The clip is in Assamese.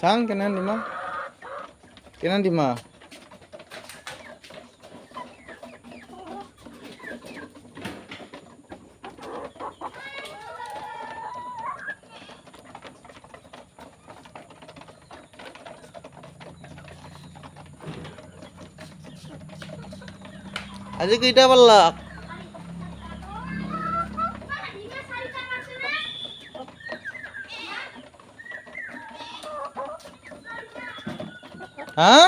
Sang kinan di mah? Kinan di mah? Aja kita balak. Hah?